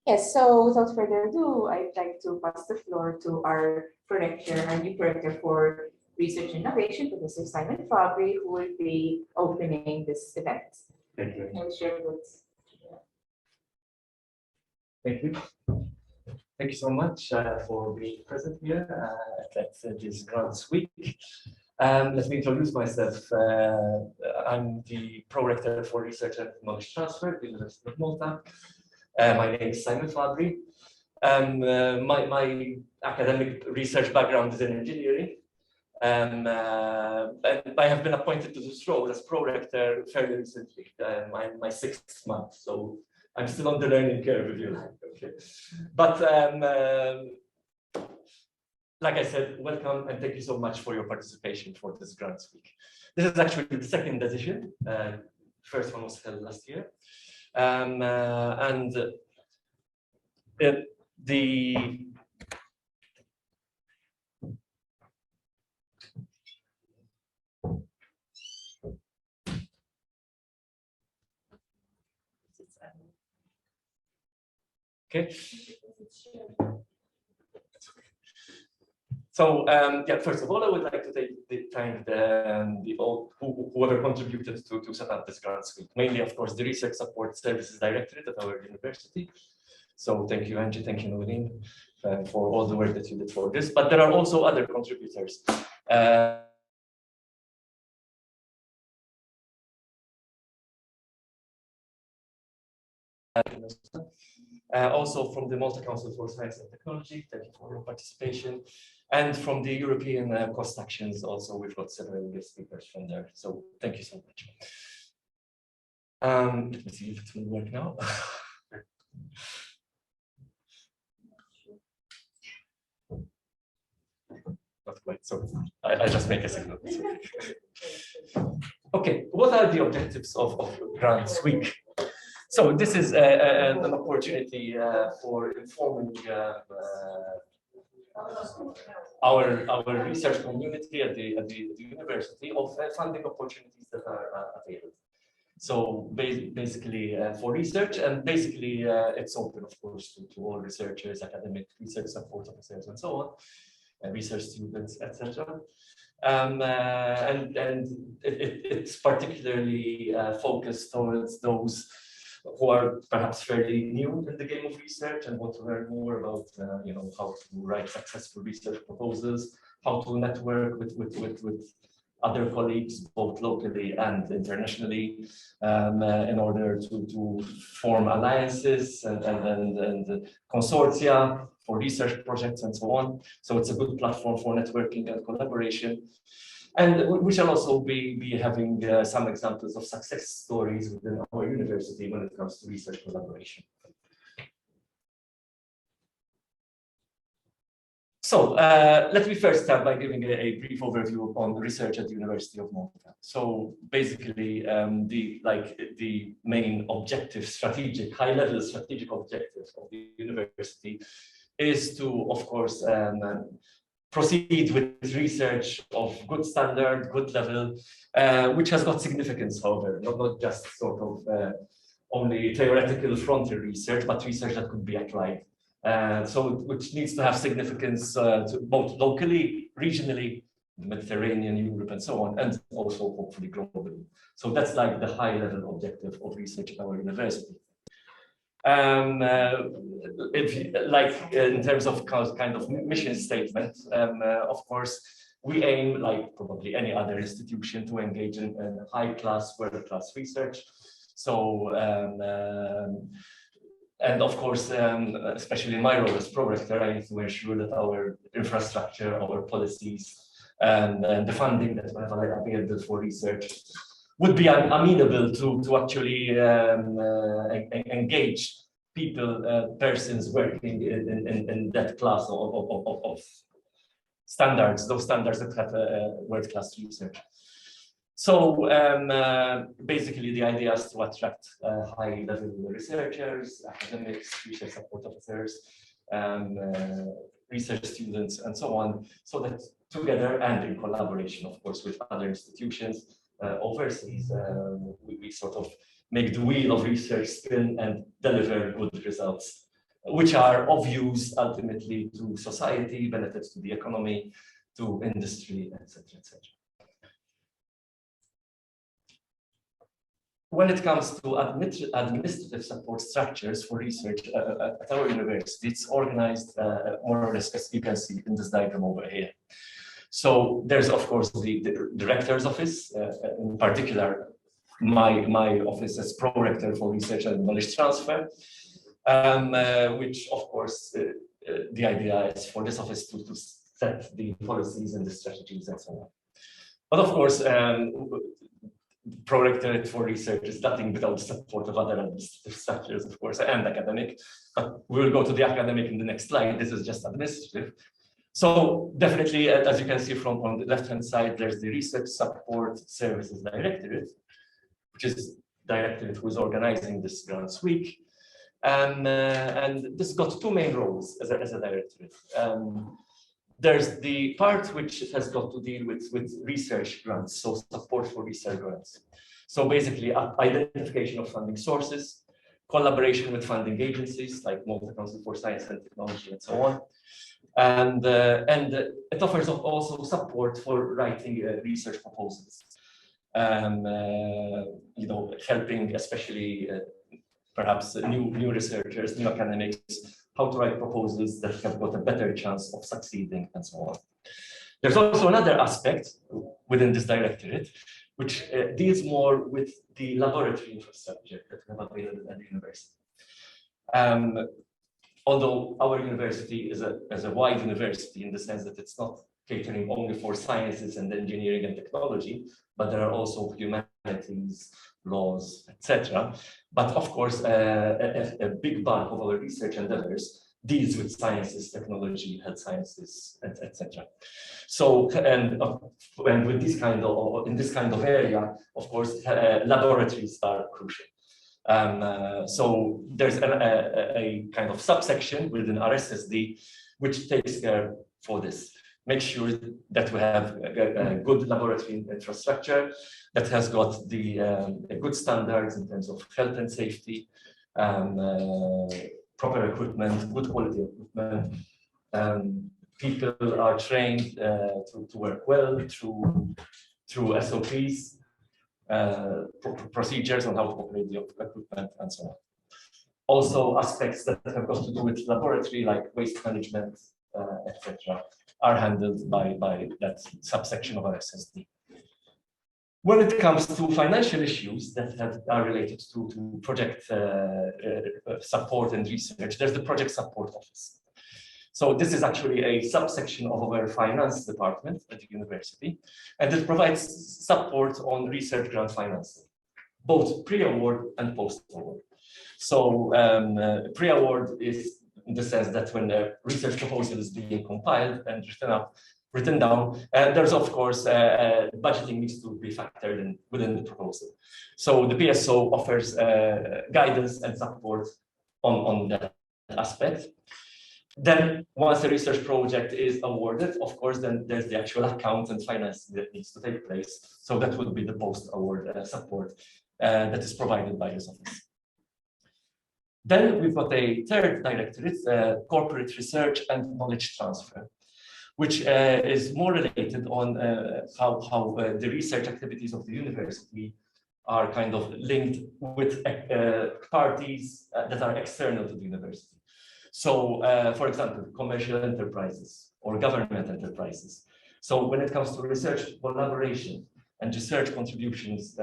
Yes, so without further ado, I'd like to pass the floor to our Rector, our new Rector for Research and Innovation, Professor Simon Fabry, who will be opening this event. Thank you. I will share notes. Thank you. Thank you so much for being present here at this Grants Week. Let me introduce myself. I'm the Pro-Rector for Research and Knowledge Transfer at the University of Malta. My name is Simon Fabry. My academic research background is in engineering. And I have been appointed to this role as Pro-Rector fairly recently, my 6th month. So I'm still on the learning curve, if you like. Okay. But like I said, welcome and thank you so much for your participation for this Grants Week. This is actually the 2nd edition. First one was held last year. Okay. So yeah, first of all, I would like to thank whoever contributed to set up this Grants Week. Mainly, of course, the Research Support Services Directorate at our university. So thank you, Angie, thank you, Noeline, for all the work that you did for this. But there are also other contributors. Also from the Malta Council for Science and Technology, thank you for your participation. And from the European Cost Actions also, we've got several guest speakers from there. So thank you so much. Let me see if it will work now. Not quite, so I just make a signal. Okay, what are the objectives of Grants Week? So this is an opportunity for informing our research community at the university of funding opportunities that are available. So basically for research, and basically it's open, of course, to all researchers, academic research support officers, and so on, research students, etc. And it's particularly focused towards those who are perhaps fairly new in the game of research and want to learn more about, how to write successful research proposals, how to network with other colleagues, both locally and internationally, in order to form alliances and consortia for research projects and so on. So it's a good platform for networking and collaboration. And we shall also be having some examples of success stories within our university when it comes to research collaboration. So let me first start by giving a brief overview on research at the University of Malta. So basically, the main objective, high-level strategic objective of the university is to, of course, proceed with research of good standard, good level, which has got significance, however, not just sort of only theoretical frontier research, but research that could be applied. Which needs to have significance to both locally, regionally, the Mediterranean, Europe, and so on, and also hopefully globally. So that's like the high-level objective of research at our university. In terms of kind of mission statement, of course, we aim, like probably any other institution, to engage in high-class, world-class research. So, and of course, especially in my role as Pro-Rector, I need to ensure that our infrastructure, our policies, and the funding that we have available for research would be amenable to actually engage people, persons working in that class of standards, those standards that have world-class research. So basically, the idea is to attract high-level researchers, academics, research support officers, research students, and so on, so that together and in collaboration, of course, with other institutions overseas, we sort of make the wheel of research spin and deliver good results which are of use ultimately to society, benefits to the economy, to industry, etc., etc. When it comes to administrative support structures for research at our university, it's organized more or less as you can see in this diagram over here. So there's, of course, the Rector's office, in particular, my office as Pro-Rector for Research and Knowledge Transfer, which, of course, the idea is for this office to set the policies and the strategies and so on. But of course, Pro-Rectorate for Research is nothing without support of other administrative structures, of course, and academic. But we will go to the academic in the next slide. This is just administrative. So definitely, as you can see from on the left-hand side, there's the Research Support Services Directorate, which is directorate who is organizing this Grants Week. And this got two main roles as a directorate. There's the part which has got to deal with research grants, so support for research grants. So basically, identification of funding sources, collaboration with funding agencies like Malta Council for Science and Technology, and so on. And it offers also support for writing research proposals. You know, helping especially perhaps new researchers, new academics, how to write proposals that have got a better chance of succeeding and so on. There's also another aspect within this directorate, which deals more with the laboratory infrastructure that we have available at the university. Although our university is a wide university in the sense that it's not catering only for sciences and engineering and technology, but there are also humanities, laws, etc. But of course, a big bulk of our research endeavors deals with sciences, technology, health sciences, etc. So, and with this kind of in this kind of area, of course, laboratories are crucial. So there's a kind of subsection within RSSD which takes care for this. Make sure that we have a good laboratory infrastructure that has got the good standards in terms of health and safety, proper equipment, good quality equipment. People are trained to work well through SOPs, procedures on how to operate the equipment, and so on. Also, aspects that have got to do with laboratory, like waste management, etc., are handled by that subsection of RSSD. When it comes to financial issues that are related to project support and research, there's the Project Support Office. So this is actually a subsection of our finance department at the university, and it provides support on research grant financing, both pre-award and post-award. So pre-award is in the sense that when a research proposal is being compiled and written down, there's of course budgeting needs to be factored in within the proposal. So the PSO offers guidance and support on that aspect. Then once the research project is awarded, of course, then there's the actual account and finance that needs to take place. So that would be the post-award support that is provided by this office. Then we've got a third directorate, corporate research and knowledge transfer, which is more related on how the research activities of the university are kind of linked with parties that are external to the university. So, for example, commercial enterprises or government enterprises. So when it comes to research collaboration and research contributions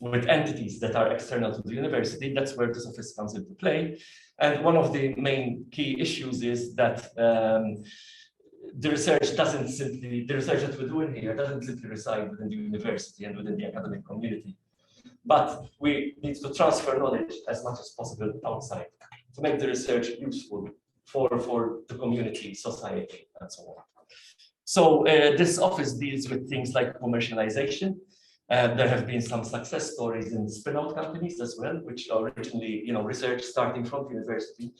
with entities that are external to the university, that's where this office comes into play. And one of the main key issues is that the research that we're doing here doesn't simply reside within the university and within the academic community, but we need to transfer knowledge as much as possible outside to make the research useful for the community, society, and so on. So this office deals with things like commercialization. There have been some success stories in spin-out companies as well, which are originally, research starting from the university,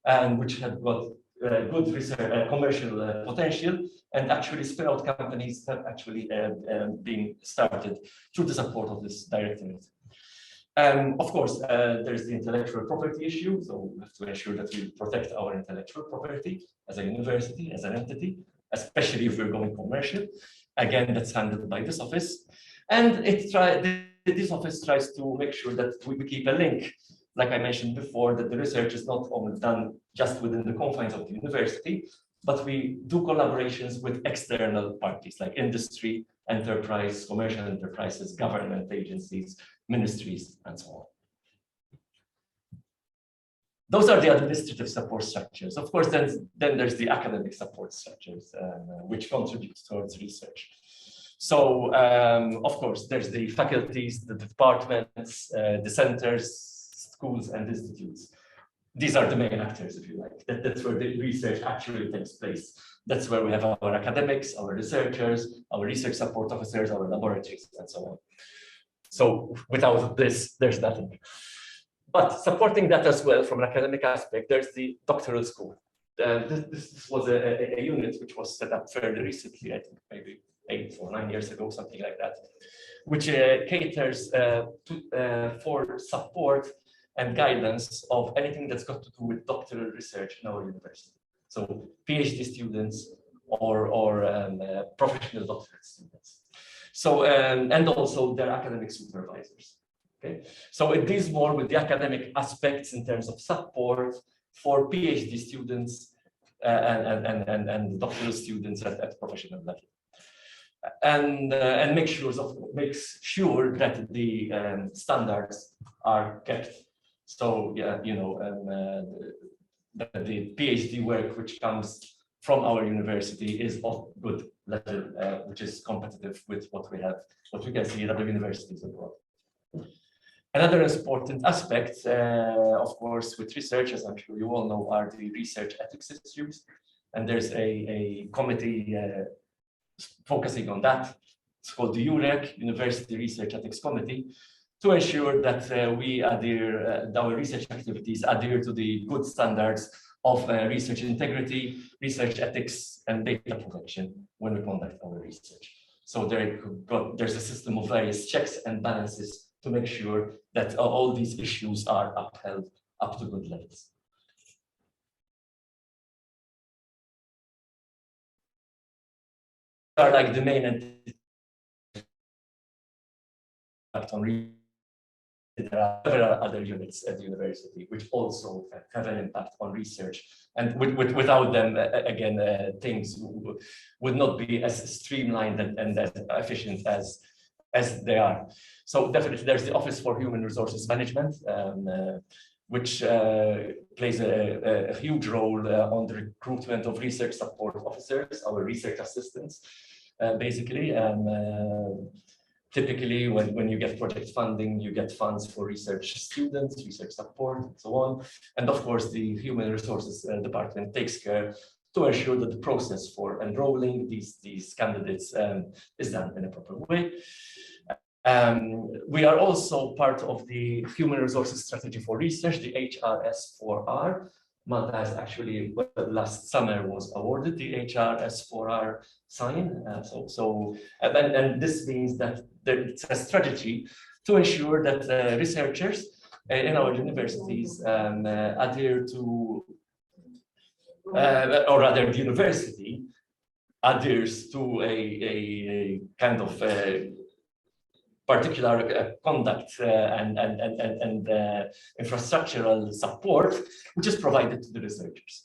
and which have got good research, commercial potential, and actually spin-out companies have actually been started through the support of this directorate. Of course, there's the intellectual property issue, so we have to ensure that we protect our intellectual property as a university, as an entity, especially if we're going commercial. Again, that's handled by this office. And this office tries to make sure that we keep a link, like I mentioned before, that the research is not only done just within the confines of the university, but we do collaborations with external parties like industry, enterprise, commercial enterprises, government agencies, ministries, and so on. Those are the administrative support structures. Of course, then there's the academic support structures, which contribute towards research. So, of course, there's the faculties, the departments, the centers, schools, and institutes. These are the main actors, if you like. That's where the research actually takes place. That's where we have our academics, our researchers, our research support officers, our laboratories, and so on. So without this, there's nothing. But supporting that as well from an academic aspect, there's the doctoral school. This was a unit which was set up fairly recently, I think maybe 8 or 9 years ago, something like that, which caters for support and guidance of anything that's got to do with doctoral research in our university. So PhD students or professional doctorate students. So, and also their academic supervisors. Okay, so it deals more with the academic aspects in terms of support for PhD students and doctoral students at professional level, and makes sure that the standards are kept. So yeah, you know, the PhD work which comes from our university is of good level, which is competitive with what we can see at other universities abroad. Another important aspect, of course, with research, as I'm sure you all know, are the research ethics issues. And there's a committee focusing on that. It's called the UREC, University Research Ethics Committee, to ensure that our research activities adhere to the good standards of research integrity, research ethics, and data protection when we conduct our research. So there's a system of various checks and balances to make sure that all these issues are upheld up to good levels. Are like the main entity on. There are several other units at the university which also have an impact on research, and without them, again, things would not be as streamlined and as efficient as they are. So definitely, there's the Office for Human Resources Management, which plays a huge role on the recruitment of research support officers, our research assistants, basically. Typically, when you get project funding, you get funds for research students, research support, and so on. And of course, the Human Resources Department takes care to ensure that the process for enrolling these candidates is done in a proper way. We are also part of the Human Resources Strategy for Research, the HRS4R. Malta has actually, last summer, was awarded the HRS4R sign. And this means that it's a strategy to ensure that researchers in our universities adhere to, or rather the university adheres to a kind of particular conduct and infrastructural support, which is provided to the researchers.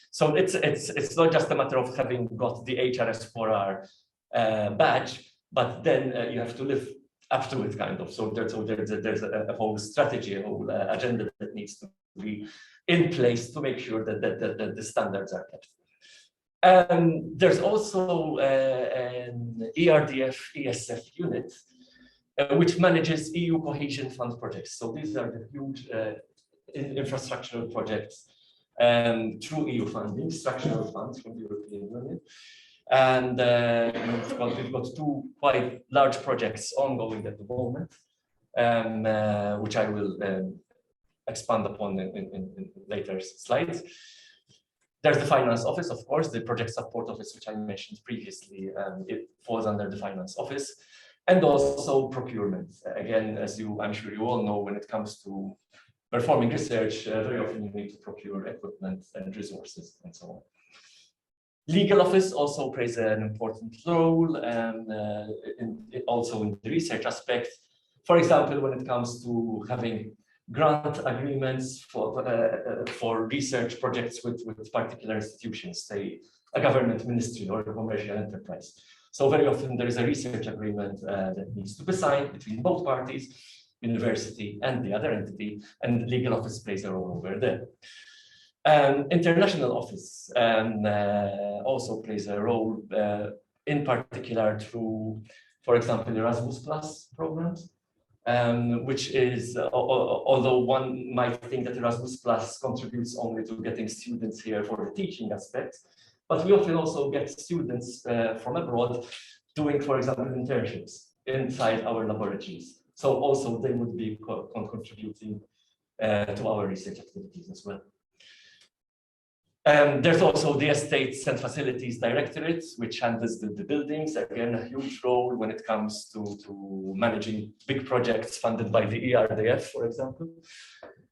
So it's not just a matter of having got the HRS4R badge, but then you have to live up to it, kind of. So there's a whole strategy, a whole agenda that needs to be in place to make sure that the standards are kept. There's also an ERDF ESF unit, which manages EU Cohesion Fund projects. So these are the huge infrastructural projects through EU funding, structural funds from the European Union. And we've got 2 quite large projects ongoing at the moment, which I will expand upon in later slides. There's the Finance Office, of course, the Project Support Office, which I mentioned previously. It falls under the Finance Office. and also procurement. Again, I'm sure you all know, when it comes to performing research, very often you need to procure equipment and resources and so on. Legal office also plays an important role, and also in the research aspect. For example, when it comes to having grant agreements for research projects with particular institutions, say a government ministry or a commercial enterprise. So very often there is a research agreement that needs to be signed between both parties, university and the other entity, and legal office plays a role over there. International office also plays a role, in particular through, for example, Erasmus Plus programs, which is, although one might think that Erasmus Plus contributes only to getting students here for the teaching aspect, but we often also get students from abroad doing, for example, internships inside our laboratories. So also they would be contributing to our research activities as well. There's also the Estates and Facilities Directorate, which handles the buildings. Again, a huge role when it comes to managing big projects funded by the ERDF, for example.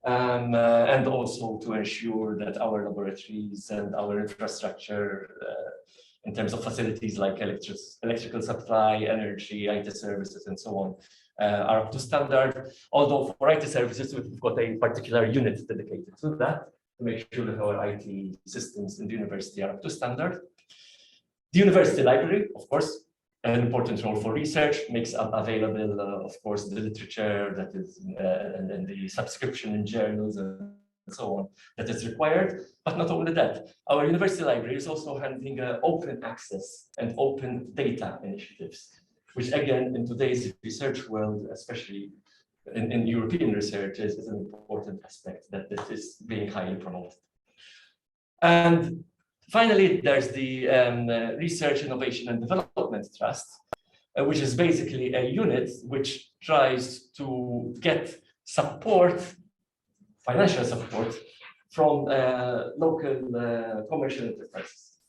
And also to ensure that our laboratories and our infrastructure, in terms of facilities like electrical supply, energy, IT services, and so on, are up to standard. Although for IT services, we've got a particular unit dedicated to that, to make sure that our IT systems in the university are up to standard. The university library, of course, an important role for research, makes available, of course, the literature that is, and the subscription in journals and so on that is required. But not only that, our university library is also handling open access and open data initiatives, which again, in today's research world, especially in European research, is an important aspect that is being highly promoted. And finally, there's the Research, Innovation and Development Trust, which is basically a unit which tries to get support, financial support, from local commercial enterprises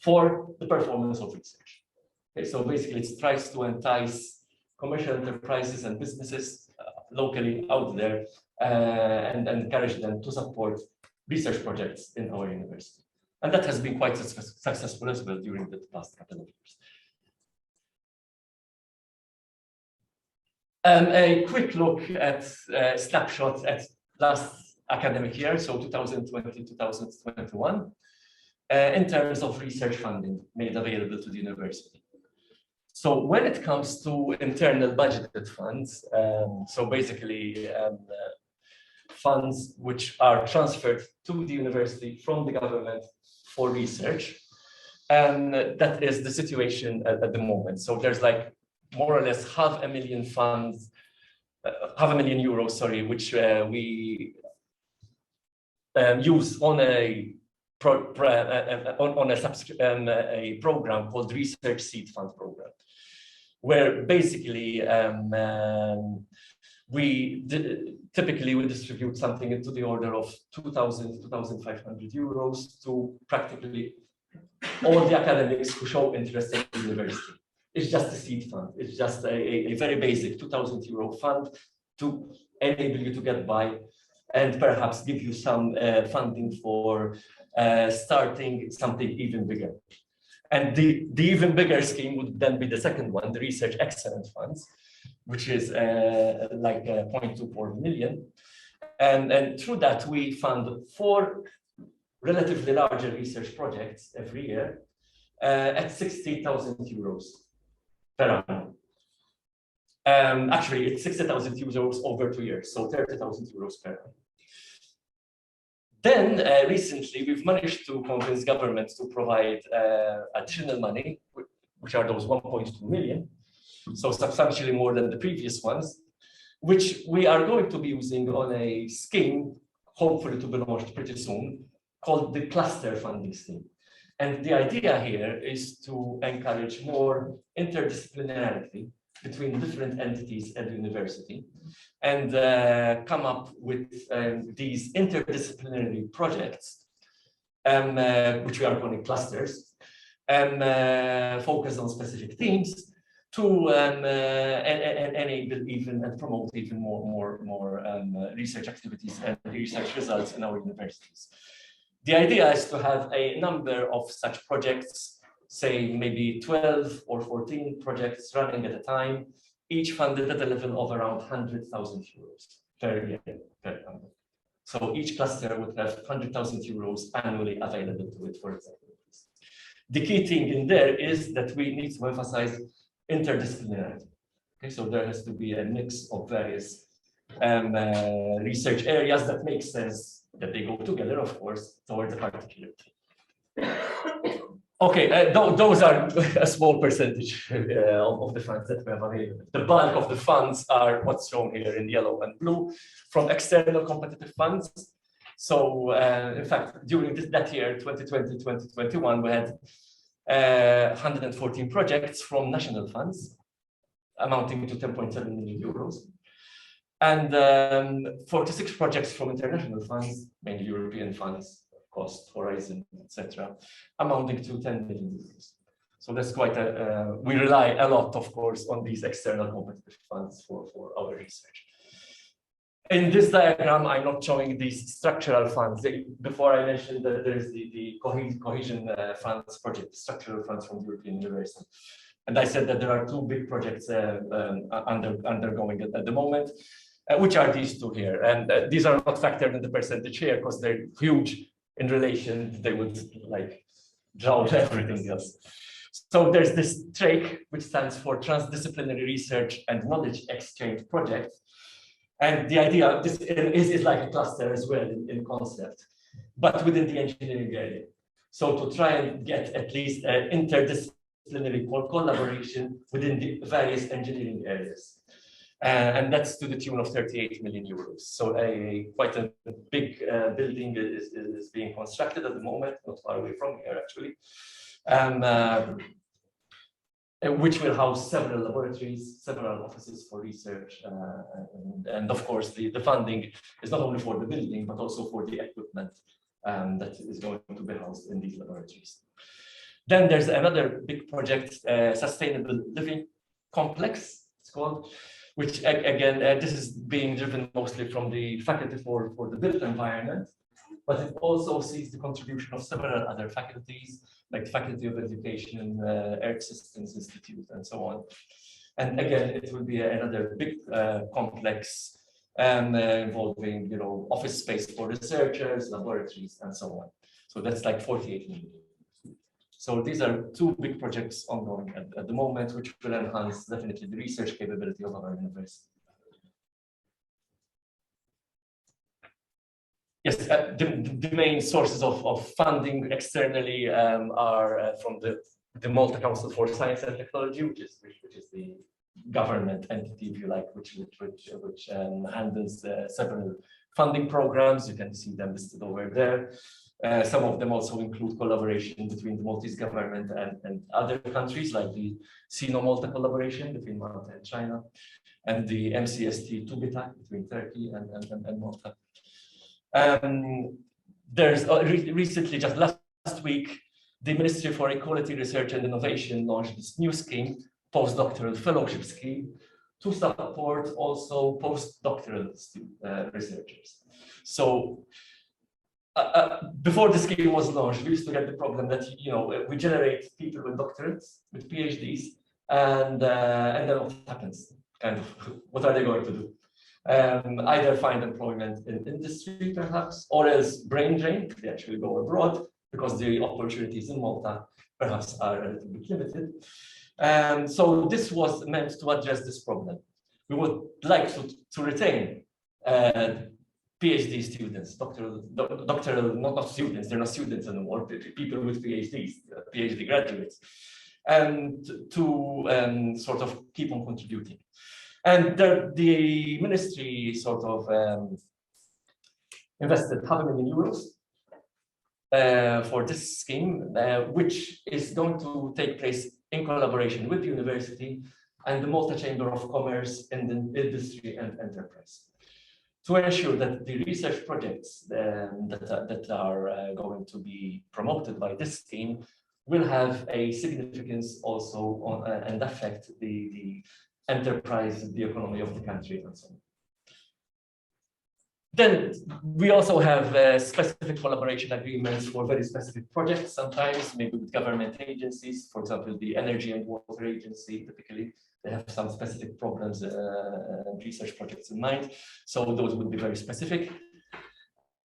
for the performance of research. Okay, so basically it tries to entice commercial enterprises and businesses locally out there and encourage them to support research projects in our university. And that has been quite successful as well during the past couple of years. A quick look at snapshots at last academic year, so 2020-2021, in terms of research funding made available to the university. So when it comes to internal budgeted funds, so basically funds which are transferred to the university from the government for research, that is the situation at the moment. So there's like more or less €500,000 funds, €500,000, sorry, which we use on a program called Research Seed Fund Program, where basically typically we distribute something into the order of €2,000 to €2,500 to practically all the academics who show interest in the university. It's just a seed fund. It's just a very basic €2,000 fund to enable you to get by and perhaps give you some funding for starting something even bigger. And the even bigger scheme would then be the second one, the Research Excellence Funds, which is like 0.24 million. And through that, we fund 4 relatively larger research projects every year at €60,000 per annum. Actually, it's €60,000 over 2 years, so €30,000 per annum. Then recently, we've managed to convince government to provide additional money, which are those 1.2 million, so substantially more than the previous ones, which we are going to be using on a scheme, hopefully to be launched pretty soon, called the Cluster Funding Scheme. And the idea here is to encourage more interdisciplinarity between different entities at the university and come up with these interdisciplinary projects, which we are calling clusters, and focus on specific themes to enable even and promote even more research activities and research results in our universities. The idea is to have a number of such projects, say maybe 12 or 14 projects running at a time, each funded at a level of around 100,000 euros per year per number. So each cluster would have 100,000 euros annually available to it for example. The key thing in there is that we need to emphasize interdisciplinarity. Okay, so there has to be a mix of various research areas that make sense that they go together, of course, towards a particular thing. Okay, those are a small percentage of the funds that we have available. The bulk of the funds are what's shown here in yellow and blue from external competitive funds. So, in fact, during that year, 2020-2021, we had 114 projects from national funds, amounting to 10.7 million euros, and 46 projects from international funds, mainly European funds, Cost, Horizon, etc., amounting to 10 million euros. So that's quite a, we rely a lot, of course, on these external competitive funds for our research. In this diagram, I'm not showing these structural funds. Before I mentioned that there's the cohesion funds project, structural funds from the European University. And I said that there are two big projects undergoing at the moment, which are these two here. And these are not factored in the percentage here because they're huge in relation. They would like drown everything else. So there's this TRACE, which stands for Transdisciplinary Research and Knowledge Exchange Project. And the idea this is like a cluster as well in concept, but within the engineering area. So to try and get at least an interdisciplinary collaboration within the various engineering areas. And that's to the tune of 38 million euros. So quite a big building is being constructed at the moment, not far away from here actually. Which will house several laboratories, several offices for research, and of course the funding is not only for the building but also for the equipment that is going to be housed in these laboratories. Then there's another big project, Sustainable Living Complex, it's called, which again this is being driven mostly from the faculty for the built environment, but it also sees the contribution of several other faculties, like Faculty of Education, Earth Systems Institute, and so on. And again, it will be another big complex involving, office space for researchers, laboratories, and so on. So that's like 48 million. So these are two big projects ongoing at the moment, which will enhance definitely the research capability of our university. Yes, the main sources of funding externally are from the Malta Council for Science and Technology, which is the government entity, if you like, which handles several funding programs. You can see them listed over there. Some of them also include collaboration between the Maltese government and other countries, like the Sino-Malta collaboration between Malta and China, and the MCST TÜBİTAK between Turkey and Malta. There's recently, just last week, the Ministry for Equality, Research and Innovation launched this new scheme, postdoctoral fellowship scheme, to support also postdoctoral researchers. So before the scheme was launched, we used to get the problem that we generate people with doctorates, with PhDs, and then what happens? Kind of, what are they going to do? Either find employment in industry, perhaps, or else brain drain. They actually go abroad because the opportunities in Malta perhaps are a little bit limited. So this was meant to address this problem. We would like to retain PhD students, doctoral, not students, they're not students anymore, people with PhDs, PhD graduates, and to sort of keep on contributing. And the ministry sort of invested €500,000 for this scheme, which is going to take place in collaboration with the university and the Malta Chamber of Commerce and the industry and enterprise, to ensure that the research projects that are going to be promoted by this scheme will have a significance also on and affect the enterprise, the economy of the country, and so on. Then we also have specific collaboration agreements for very specific projects, sometimes maybe with government agencies, for example, the Energy and Water Agency, typically, they have some specific problems and research projects in mind. So those would be very specific.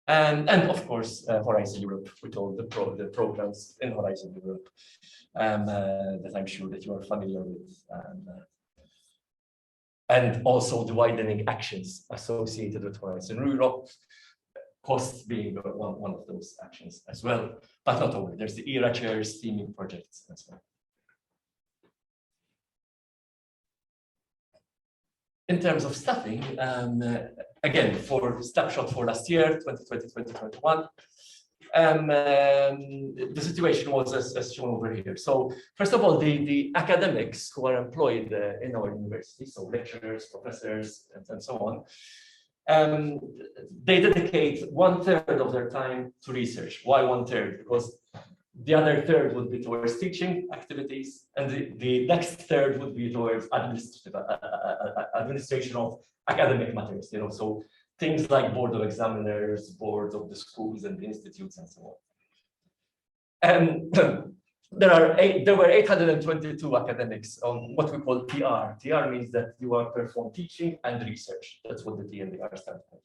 And of course, Horizon Europe, with all the programs in Horizon Europe that I'm sure that you are familiar with. And also the widening actions associated with Horizon Europe, costs being one of those actions as well, but not only. There's the ERA chairs, teaming projects as well. In terms of staffing, again, for snapshot for last year, 2020-2021, the situation was as shown over here. So first of all, the academics who are employed in our university, so lecturers, professors, and so on, they dedicate 1/3 of their time to research. Why 1/3? Because the other third would be towards teaching activities, and the next third would be towards administration of academic matters, so things like board of examiners, boards of the schools and the institutes, and so on. And there were 822 academics on what we call TR. TR means that you are perform teaching and research. That's what the T and the R stand for.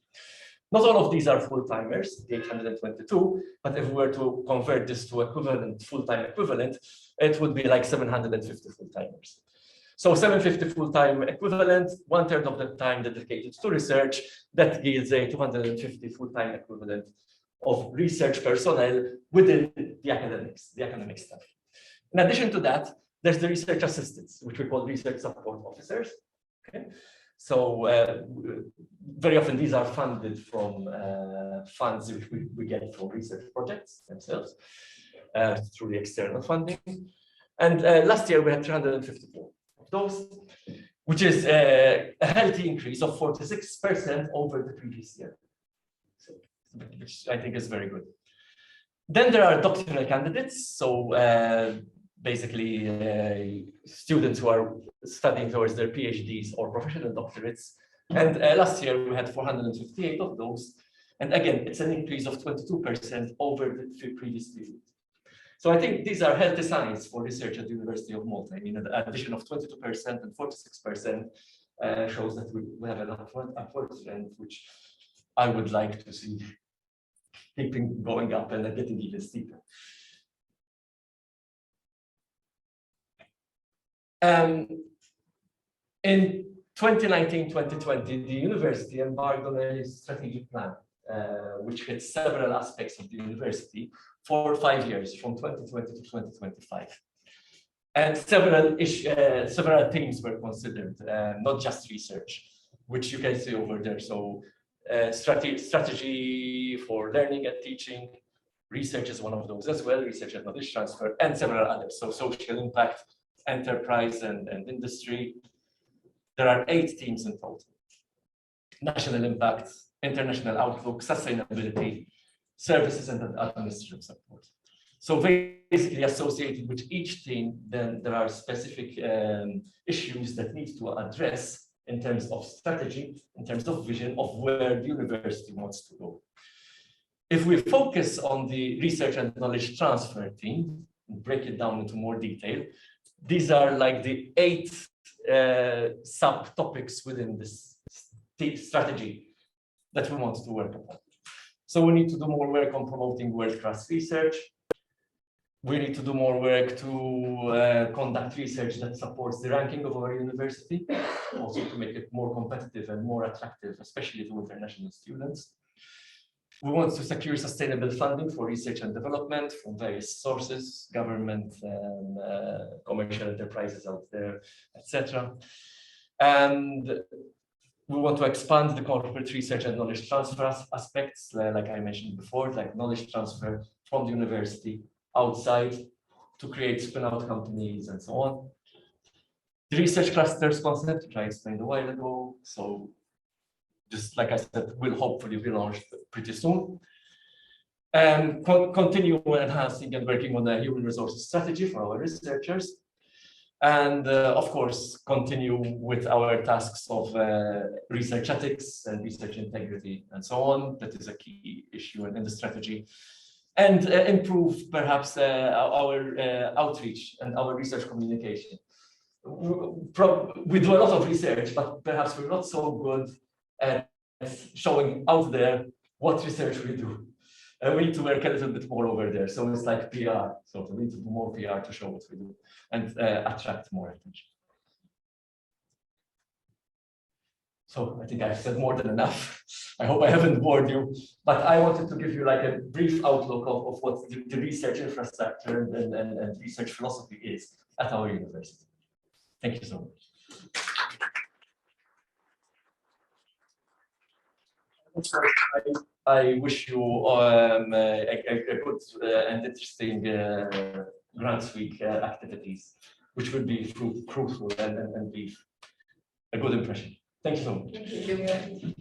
Not all of these are full-timers, 822, but if we were to convert this to equivalent, full-time equivalent, it would be like 750 full-timers. So 750 full-time equivalent, 1/3 of the time dedicated to research, that gives a 250 full-time equivalent of research personnel within the academic staff. In addition to that, there's the research assistants, which we call research support officers. Okay. So very often these are funded from funds which we get from research projects themselves through the external funding. And last year we had 354 of those, which is a healthy increase of 46% over the previous year, so, which I think is very good. Then there are doctoral candidates. So basically students who are studying towards their PhDs or professional doctorates. And last year we had 458 of those. And again, it's an increase of 22% over the previous period. So I think these are healthy signs for research at the University of Malta. I mean, the addition of 22% and 46% shows that we have an upward trend, which I would like to see keeping going up and getting even steeper. In 2019-2020, the university embarked on a strategic plan, which hit several aspects of the university for 5 years, from 2020 to 2025. And several themes were considered, not just research, which you can see over there. So strategy for learning and teaching, research is one of those as well, research and knowledge transfer, and several others. So social impact, enterprise and industry. There are 8 themes in total: national impact, international outlook, sustainability, services, and administrative support. So basically associated with each theme, then there are specific issues that need to address in terms of strategy, in terms of vision of where the university wants to go. If we focus on the research and knowledge transfer theme, and break it down into more detail, these are like the 8 subtopics within this strategy that we want to work upon. So we need to do more work on promoting world-class research. We need to do more work to conduct research that supports the ranking of our university, also to make it more competitive and more attractive, especially to international students. We want to secure sustainable funding for research and development from various sources, government, commercial enterprises out there, etc. And we want to expand the corporate research and knowledge transfer aspects, like I mentioned before, like knowledge transfer from the university outside to create spin-out companies and so on. The research clusters concept, which I explained a while ago. So just like I said, will hopefully be launched pretty soon. Continue enhancing and working on a human resources strategy for our researchers. And of course, continue with our tasks of research ethics and research integrity and so on. That is a key issue in the strategy. And improve perhaps our outreach and our research communication. We do a lot of research, but perhaps we're not so good at showing out there what research we do. We need to work a little bit more over there. So it's like PR. So we need to do more PR to show what we do and attract more attention. So I think I've said more than enough. I hope I haven't bored you, but I wanted to give you like a brief outlook of what the research infrastructure and research philosophy is at our university. Thank you so much. I wish you a good and interesting grants week activities, which will be fruitful and leave a good impression. Thank you so much. Thank you.